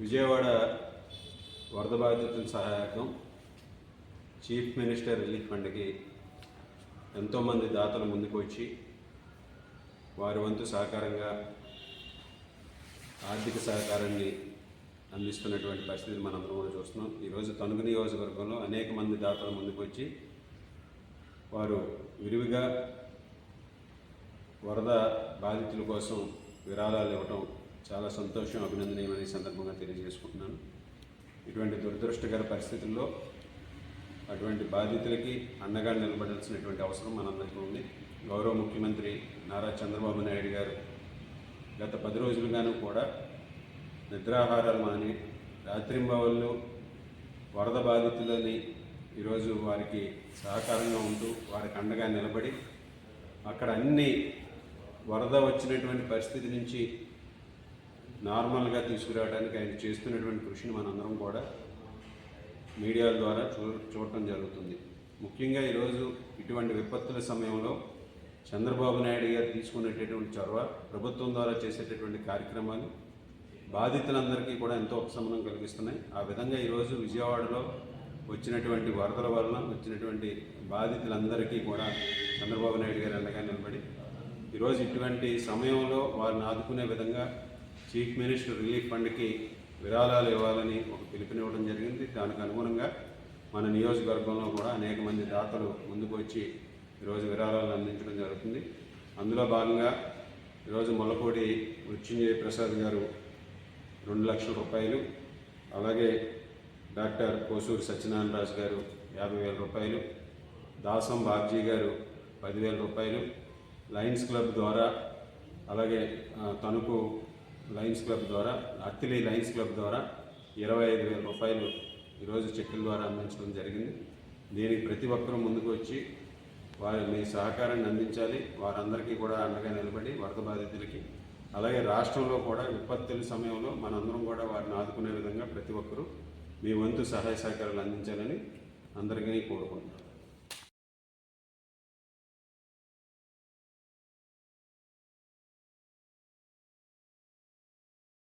విజయవాడ వరద బాధితుల సహాయకం chief minister relief ఫండ్కి ఎంతోమంది దాతలు ముందుకు వచ్చి వారి వంతు సహకారంగా ఆర్థిక సహకారాన్ని అందిస్తున్నటువంటి పరిస్థితిని మనందరం కూడా చూస్తున్నాం. ఈరోజు తణుకు నియోజకవర్గంలో అనేక మంది దాతలు ముందుకు వచ్చి వారు విరివిగా వరద బాధితుల కోసం విరాళాలు ఇవ్వటం చాలా సంతోషం, అభినందనీయమనే సందర్భంగా తెలియజేసుకుంటున్నాను. ఇటువంటి దురదృష్టకర పరిస్థితుల్లో అటువంటి బాధితులకి అండగా నిలబడాల్సినటువంటి అవసరం మనందరికీ ఉంది. గౌరవ ముఖ్యమంత్రి నారా చంద్రబాబు నాయుడు గారు గత 10 రోజులుగాను కూడా నిద్రాహారాలు మాని రాత్రింబవళ్ళు వరద బాధితులని ఈరోజు వారికి సహకారంగా ఉంటూ వారికి అండగా నిలబడి అక్కడ అన్ని వరద వచ్చినటువంటి పరిస్థితి నుంచి నార్మల్గా తీసుకురావడానికి ఆయన చేస్తున్నటువంటి కృషిని మనందరం కూడా మీడియా ద్వారా చూడటం జరుగుతుంది. ముఖ్యంగా ఈరోజు ఇటువంటి విపత్తుల సమయంలో చంద్రబాబు నాయుడు గారు తీసుకునేటటువంటి చొరవ, ప్రభుత్వం ద్వారా చేసేటటువంటి కార్యక్రమాలు బాధితులందరికీ కూడా ఎంతో ఉపశమనం కలిగిస్తున్నాయి. ఆ విధంగా ఈరోజు విజయవాడలో వచ్చినటువంటి వరదల వలన వచ్చినటువంటి బాధితులందరికీ కూడా చంద్రబాబు నాయుడు గారు అండగా నిలబడి ఈరోజు ఇటువంటి సమయంలో వారిని ఆదుకునే విధంగా చీఫ్ మినిస్టర్ రిలీఫ్ ఫండ్కి విరాళాలు ఇవ్వాలని ఒక పిలుపునివ్వడం జరిగింది. దానికి అనుగుణంగా మన నియోజకవర్గంలో కూడా అనేక మంది దాతలు ముందుకు వచ్చి ఈరోజు విరాళాలు అందించడం జరుగుతుంది. అందులో భాగంగా ఈరోజు మొలపూడి మృత్యుంజయ ప్రసాద్ గారు 2 లక్షల రూపాయలు, అలాగే డాక్టర్ కోసూరి సత్యనారాయణ రాజు గారు 50,000 రూపాయలు, దాసం బాబ్జీ గారు 10,000 రూపాయలు, లయన్స్ క్లబ్ ద్వారా, అలాగే తణుకు లయన్స్ క్లబ్ ద్వారా, అత్తిలి లయన్స్ క్లబ్ ద్వారా 25,000 రూపాయలు ఈరోజు చెక్కుల ద్వారా అందించడం జరిగింది. దీనికి ప్రతి ఒక్కరూ ముందుకు వచ్చి వారి మీ సహకారాన్ని అందించాలి. వారందరికీ కూడా అండగా నిలబడి వరద బాధితులకి, అలాగే రాష్ట్రంలో కూడా విపత్తుల సమయంలో మనందరం కూడా వారిని ఆదుకునే విధంగా ప్రతి ఒక్కరూ మీ వంతు సహాయ సహకారాలు అందించాలని అందరికీ కోరుకుంటున్నాను.